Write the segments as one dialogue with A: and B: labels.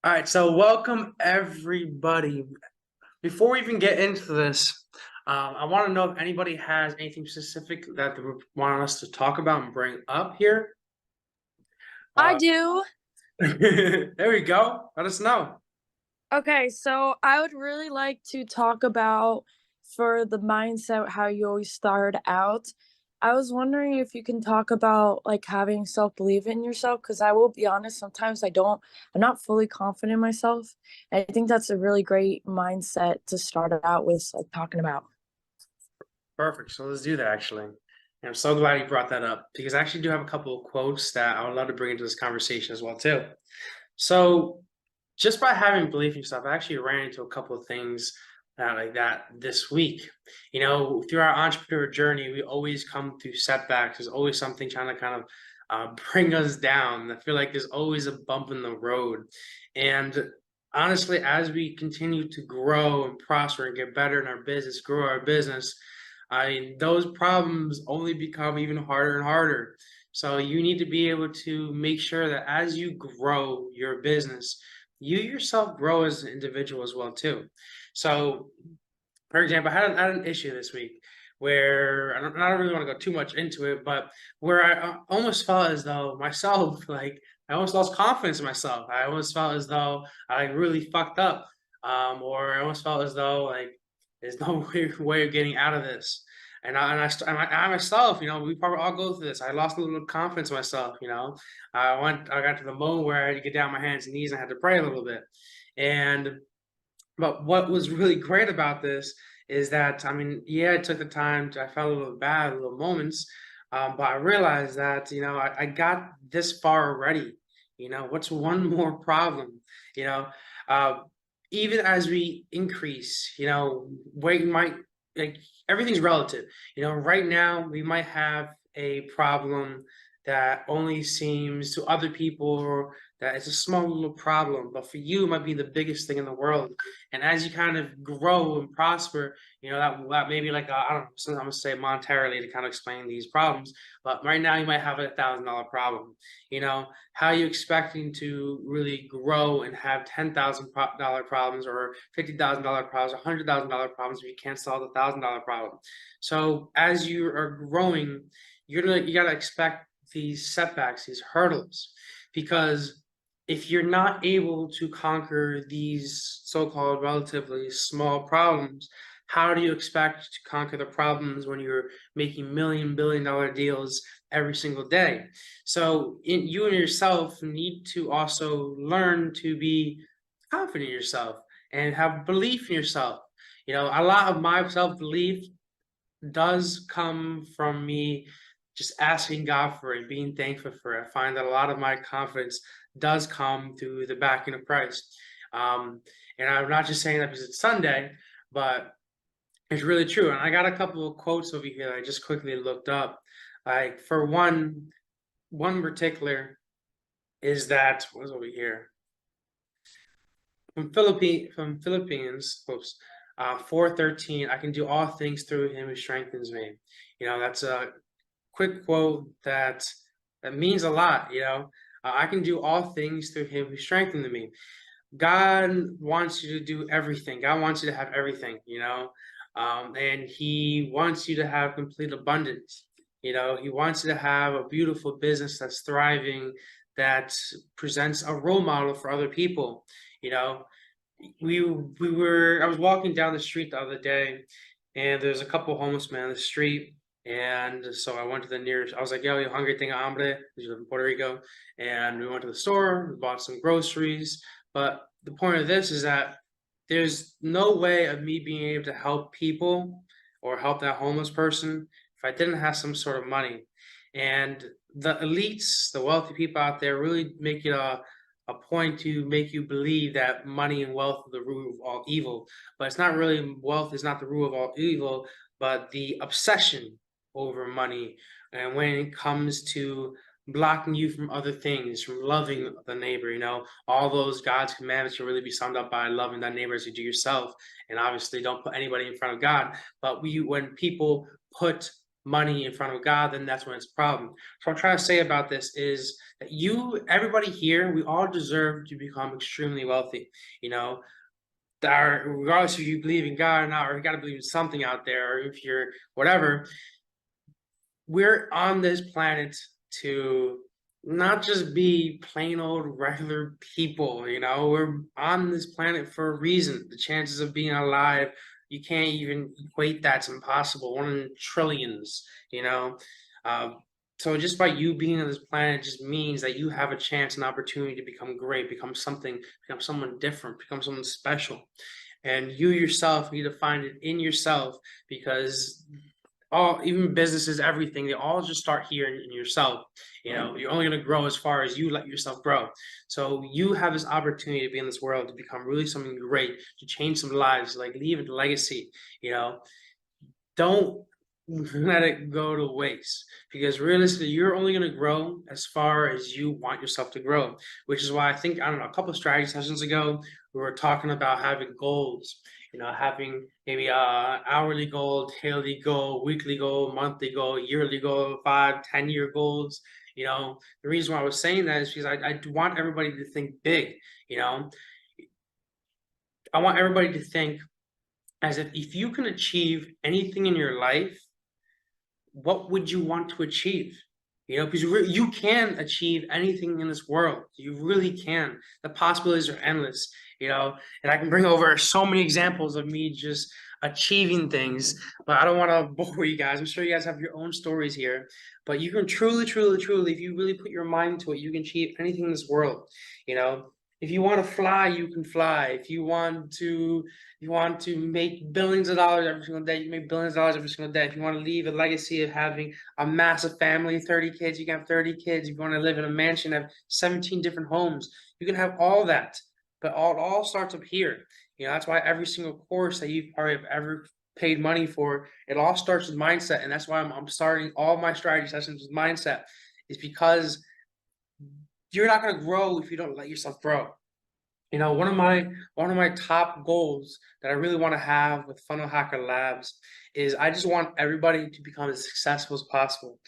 A: All right, so welcome everybody. Before we even get into this, I want to know if anybody has anything specific that they would want us to talk about and bring up here.
B: I
A: Uh,
B: do.
A: there we go. Let us know.
B: Okay, so I would really like to talk about for the mindset how you always start out. I was wondering if you can talk about like having self-belief in yourself because I will be honest, sometimes I'm not fully confident in myself. And I think that's a really great mindset to start out with like talking about.
A: Perfect. So let's do that actually. And I'm so glad you brought that up because I actually do have a couple of quotes that I would love to bring into this conversation as well too. So just by having belief in yourself, I actually ran into a couple of things like that this week. Through our entrepreneur journey, we always come through setbacks. There's always something trying to kind of bring us down. I feel like there's always a bump in the road. And honestly, as we continue to grow and prosper and get better in our business, grow our business, I mean, those problems only become even harder and harder. So you need to be able to make sure that as you grow your business, you yourself grow as an individual as well too. So, for example, I had an issue this week where I don't really want to go too much into it, but where I almost felt as though myself, like I almost lost confidence in myself. I almost felt as though I really fucked up, or I almost felt as though like there's no way of getting out of this. I myself, we probably all go through this. I lost a little confidence in myself. I got to the moment where I had to get down on my hands and knees and I had to pray a little bit. And but what was really great about this is that, I mean, yeah, it took the time. I felt a little bad, little moments, but I realized that, I got this far already. What's one more problem? You know, uh, Even as we increase, weight might like everything's relative. Right now we might have a problem that only seems to other people that it's a small little problem, but for you it might be the biggest thing in the world. And as you kind of grow and prosper, that maybe like I don't know, so I'm gonna say monetarily to kind of explain these problems. But right now you might have $1,000 problem. How are you expecting to really grow and have $10,000 problems or $50,000 problems, or $100,000 problems if you can't solve the $1,000 problem? So as you are growing, you gotta expect these setbacks, these hurdles, because if you're not able to conquer these so-called relatively small problems, how do you expect to conquer the problems when you're making $1 billion deals every single day? So you and yourself need to also learn to be confident in yourself and have belief in yourself. A lot of my self-belief does come from me just asking God for it, being thankful for it. I find that a lot of my confidence does come through the backing of Christ. Um, and I'm not just saying that because it's Sunday, but it's really true. And I got a couple of quotes over here that I just quickly looked up. Like for one particular is that what is over here from Philippines, oops, 4:13. I can do all things through Him who strengthens me. That's a quick quote that means a lot. I can do all things through Him who strengthens me. God wants you to do everything. God wants you to have everything. And He wants you to have complete abundance. He wants you to have a beautiful business that's thriving, that presents a role model for other people. You know, I was walking down the street the other day, and there's a couple homeless men on the street. And so I went to the nearest. I was like, "Yo, you hungry? Thing hambre?" Because you live in Puerto Rico. And we went to the store. We bought some groceries. But the point of this is that there's no way of me being able to help people or help that homeless person if I didn't have some sort of money. And the elites, the wealthy people out there, really make it a point to make you believe that money and wealth are the root of all evil. But it's not really, wealth is not the root of all evil, but the obsession over money. And when it comes to blocking you from other things, from loving the neighbor, all those God's commandments should really be summed up by loving that neighbor as you do yourself. And obviously don't put anybody in front of God. But when people put money in front of God, then that's when it's a problem. So what I'm trying to say about this is that everybody here, we all deserve to become extremely wealthy. You know, regardless if you believe in God or not, or you got to believe in something out there, or if you're whatever, we're on this planet to not just be plain old regular people, we're on this planet for a reason. The chances of being alive, you can't even equate that's impossible. One in trillions, you know. Um, so just by you being on this planet just means that you have a chance and opportunity to become great, become something, become someone different, become someone special. And you yourself need to find it in yourself, because all, even businesses, everything, they all just start here in yourself. You're only going to grow as far as you let yourself grow. So you have this opportunity to be in this world, to become really something great, to change some lives, like leave a legacy. Don't let it go to waste, because realistically you're only going to grow as far as you want yourself to grow, which is why I think, I don't know, a couple of strategy sessions ago we were talking about having goals, having maybe hourly goal, daily goal, weekly goal, monthly goal, yearly goal, 5, 10 year goals. The reason why I was saying that is because I want everybody to think big. you know I want everybody to think as if you can achieve anything in your life, what would you want to achieve? Because you can achieve anything in this world. You really can. The possibilities are endless, and I can bring over so many examples of me just achieving things, but I don't want to bore you guys. I'm sure you guys have your own stories here, but you can truly, truly, truly, if you really put your mind to it, you can achieve anything in this world. You know, if you want to fly, you can fly. If you want to make billions of dollars every single day, you make billions of dollars every single day. If you want to leave a legacy of having a massive family, 30 kids, you can have 30 kids. If you want to live in a mansion, have 17 different homes, you can have all that. But it all starts up here. That's why every single course that you probably have ever paid money for, it all starts with mindset. And that's why I'm starting all my strategy sessions with mindset, is because you're not going to grow if you don't let yourself grow. One of my top goals that I really want to have with Funnel Hacker Labs is I just want everybody to become as successful as possible.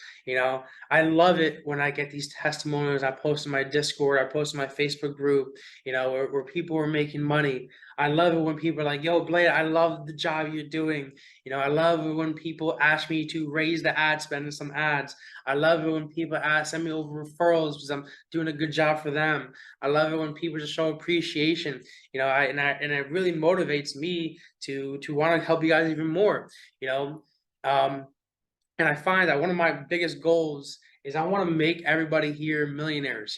A: I love it when I get these testimonials. I post in my Discord, I post in my Facebook group, where people are making money. I love it when people are like, "Yo, Blade, I love the job you're doing." I love it when people ask me to raise the ad spend in some ads. I love it when people send me over referrals because I'm doing a good job for them. I love it when people just show appreciation. And it really motivates me to want to help you guys even more. You know, um, and I find that one of my biggest goals is I want to make everybody here millionaires.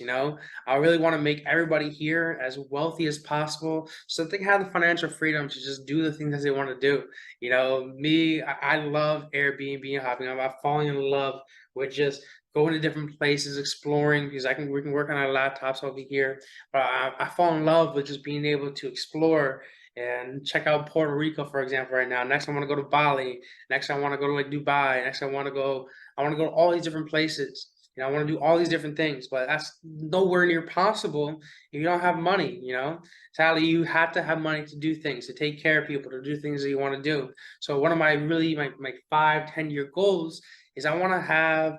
A: I really want to make everybody here as wealthy as possible, so that they can have the financial freedom to just do the things that they want to do. I love Airbnb and hopping up. I'm falling in love with just going to different places, exploring, because we can work on our laptops over here. But I fall in love with just being able to explore and check out Puerto Rico, for example, right now. Next, I want to go to Bali. Next, I want to go to like Dubai. Next, I want to go to all these different places. I want to do all these different things, but that's nowhere near possible if you don't have money. Sadly, you have to have money to do things, to take care of people, to do things that you want to do. So one of my 5, 10 year goals is I want to have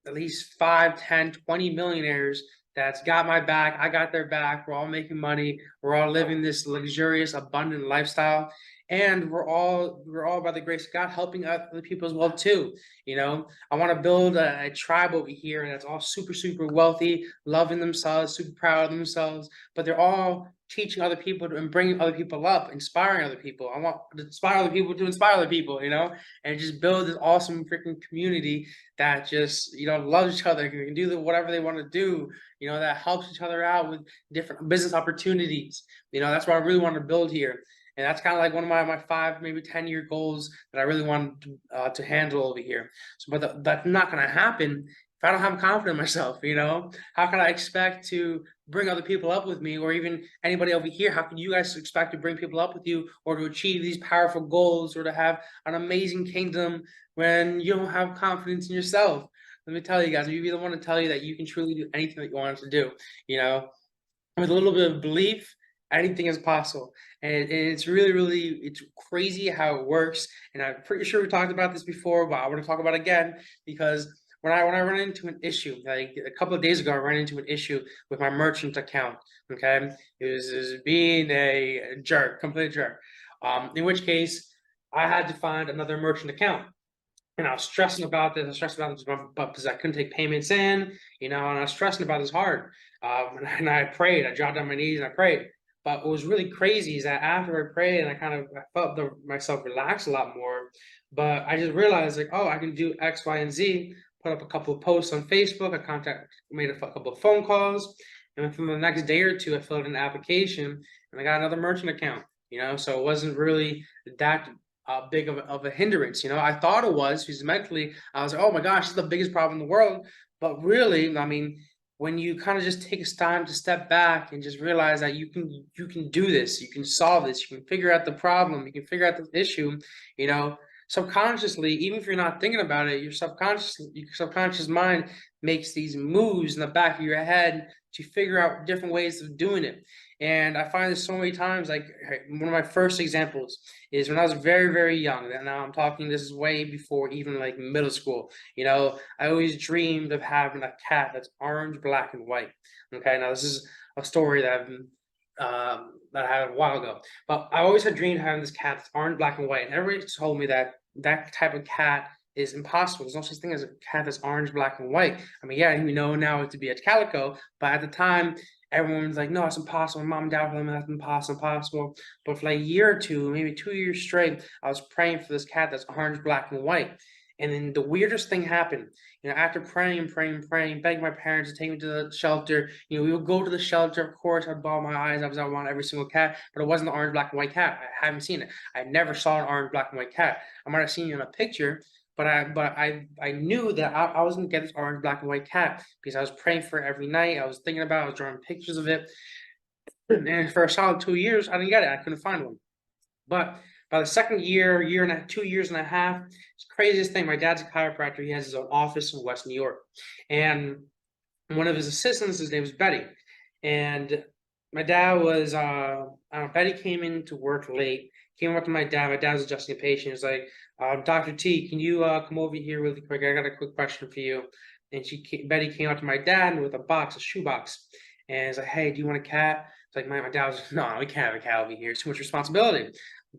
A: at least 5, 10, 20 millionaires that's got my back. I got their back. We're all making money. We're all living this luxurious, abundant lifestyle. And we're all by the grace of God helping other people as well too. I want to build a tribe over here that's all super, super wealthy, loving themselves, super proud of themselves, but they're all teaching other people and bringing other people up, inspiring other people. I want to inspire other people to inspire other people, and just build this awesome freaking community that just, loves each other, can do whatever they want to do, that helps each other out with different business opportunities. That's what I really want to build here. And that's kind of like one of my 5, maybe 10 year goals that I really want to handle over here. So, but that's not going to happen if I don't have confidence in myself. How can I expect to bring other people up with me, or even anybody over here? How can you guys expect to bring people up with you, or to achieve these powerful goals, or to have an amazing kingdom when you don't have confidence in yourself? Let me tell you guys, you be the one to tell you that you can truly do anything that you want to do. With a little bit of belief Anything is possible. And it's really, really, it's crazy how it works. And I'm pretty sure we talked about this before, but I want to talk about it again because when I run into an issue, like a couple of days ago, I ran into an issue with my merchant account. Okay. It was being a jerk, complete jerk. In which case I had to find another merchant account. And I was stressing about this. I was stressing about this because I couldn't take payments in, and I was stressing about this hard. And I prayed. I dropped on my knees and I prayed. But what was really crazy is that after I prayed and I felt myself relax a lot more. But I just realized like, oh, I can do X, Y, and Z. Put up a couple of posts on Facebook. Made a couple of phone calls, and within the next day or two, I filled in an application and I got another merchant account. So it wasn't really that big of a hindrance. I thought it was because mentally I was like, oh my gosh, it's the biggest problem in the world. But really, I mean, when you kind of just take time to step back and just realize that you can do this, you can solve this, you can figure out the problem, you can figure out the issue, you know, subconsciously, even if you're not thinking about it, your subconscious mind makes these moves in the back of your head to figure out different ways of doing it. And I find this so many times, like one of my first examples is when I was very, very young. And now I'm talking, this is way before even like middle school. I always dreamed of having a cat that's orange, black, and white. Okay, now this is a story that I had a while ago. But I always had dreamed of having this cat that's orange, black, and white. And everybody told me that that type of cat is impossible. There's no such thing as a cat that's orange, black, and white. I mean, yeah, we know now it to be a calico, but at the time, everyone's like, no, it's impossible. Mom and dad were like, that's impossible. But for like a year or two, maybe 2 years straight, I was praying for this cat that's orange, black, and white. And then the weirdest thing happened. After praying, begging my parents to take me to the shelter, we would go to the shelter. Of course, I'd bawl my eyes out because I want every single cat, but it wasn't the orange, black, and white cat. I haven't seen it. I never saw an orange, black, and white cat. I might have seen it in a picture, but I knew that I was gonna get this orange, black, and white cat because I was praying for it every night. I was thinking about it, I was drawing pictures of it. And for a solid 2 years, I didn't get it. I couldn't find one. But by the second year and 2 years and a half, it's the craziest thing. My dad's a chiropractor. He has his own office in West New York. And one of his assistants, his name was Betty. And my dad was, Betty came in to work late, came up to my dad. My dad was adjusting a patient. He was like, Dr. T, can you come over here really quick? I got a quick question for you. And Betty came up to my dad with a shoe box. And he's like, hey, do you want a cat? It's like, my dad was like, no, we can't have a cat over here. It's too much responsibility.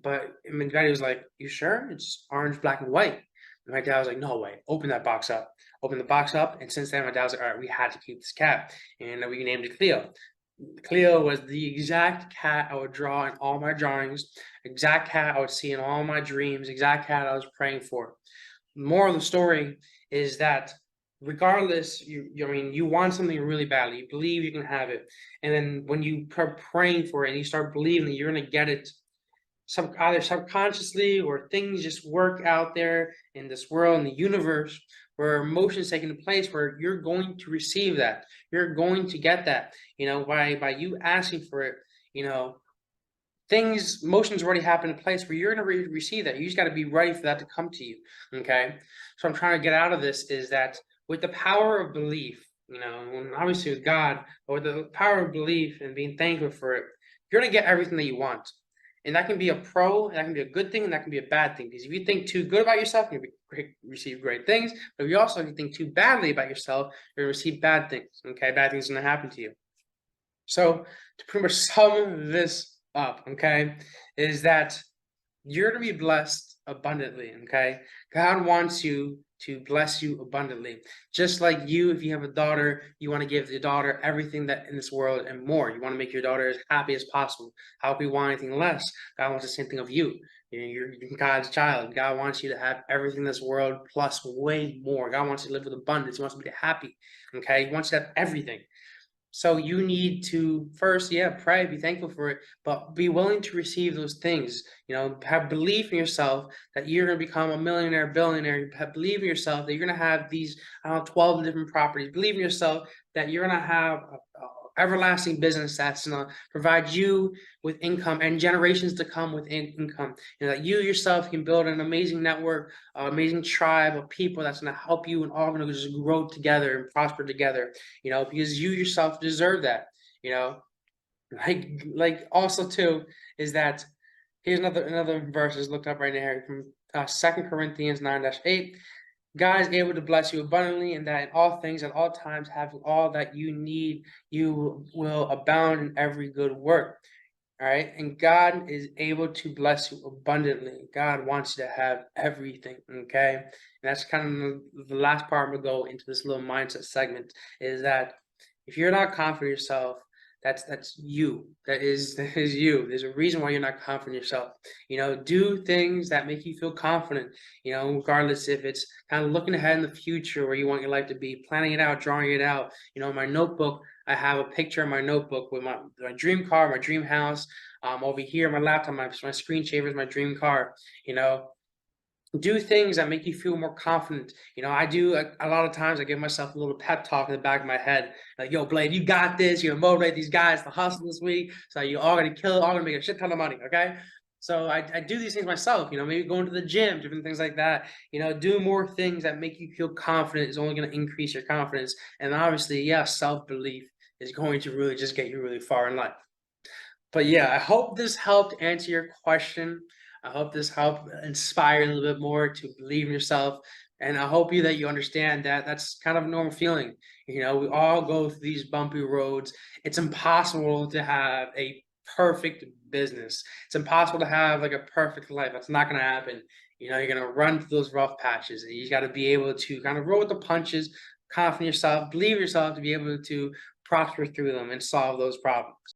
A: But I mean, Betty was like, you sure? It's orange, black, and white. And my dad was like, no way, open that box up. Open the box up. And since then, my dad was like, all right, we had to keep this cat. And we named it Cleo. Cleo was the exact cat I would draw in all my drawings, exact cat I would see in all my dreams, exact cat I was praying for. The moral of the story is that regardless, I mean, you want something really badly, you believe you can have it. And then when you start praying for it and you start believing that you're going to get it, either subconsciously or things just work out there in this world, in the universe, where emotions taking place, where you're going to receive that, you're going to get that, by you asking for it, you know motions already happen in place where you're going to receive that. You just got to be ready for that to come to you. Okay, so I'm trying to get out of this is that with the power of belief, and obviously with God, but with the power of belief and being thankful for it, you're going to get everything that you want. And that can be a pro, and that can be a good thing, and that can be a bad thing. Because if you think too good about yourself, you'll receive great things. But if you also think too badly about yourself, you're going to receive bad things. Okay, bad things are going to happen to you. So to pretty much sum this up, okay, is that you're going to be blessed abundantly. Okay, God wants you to bless you abundantly. Just like you, if you have a daughter, you want to give your daughter everything that in this world and more. You want to make your daughter as happy as possible. How could we want anything less? God wants the same thing of you. You're God's child. God wants you to have everything in this world plus way more. God wants you to live with abundance. He wants you to be happy. Okay, He wants you to have everything. So you need to first, pray, be thankful for it, but be willing to receive those things. Have belief in yourself that you're going to become a millionaire, billionaire. Believe in yourself that you're going to have these, 12 different properties. Believe in yourself that you're going to have a everlasting business that's going to provide you with income and generations to come with income. That you yourself can build an amazing network, amazing tribe of people that's going to help you and all going to just grow together and prosper together, because you yourself deserve that, you know. Like also too is that here's another verse is looked up right here from 2 Corinthians 9-8. God is able to bless you abundantly, and that in all things at all times have all that you need, you will abound in every good work. All right. And God is able to bless you abundantly. God wants you to have everything. Okay. And that's kind of the last part I'm going to go into this little mindset segment is that if you're not confident in yourself, that's you. That is you. There's a reason why you're not confident in yourself. Do things that make you feel confident, regardless if it's kind of looking ahead in the future where you want your life to be, planning it out, drawing it out. My notebook, I have a picture in my notebook with my dream car, my dream house. Over here, my laptop, my screensaver is my dream car. You know, do things that make you feel more confident. I do a lot of times. I give myself a little pep talk in the back of my head, like, "Yo, Blade, you got this. You're gonna motivate these guys to hustle this week. So you all gonna kill it. All gonna make a shit ton of money." Okay. So I do these things myself. Maybe going to the gym, different things like that. Do more things that make you feel confident is only going to increase your confidence. And obviously, yeah, self belief is going to really just get you really far in life. But yeah, I hope this helped answer your question. I hope this helped inspire you a little bit more to believe in yourself. And I hope that you understand that that's kind of a normal feeling. We all go through these bumpy roads. It's impossible to have a perfect business. It's impossible to have like a perfect life. That's not going to happen. You're going to run through those rough patches, and you got to be able to kind of roll with the punches, confident in yourself, believe in yourself to be able to prosper through them and solve those problems.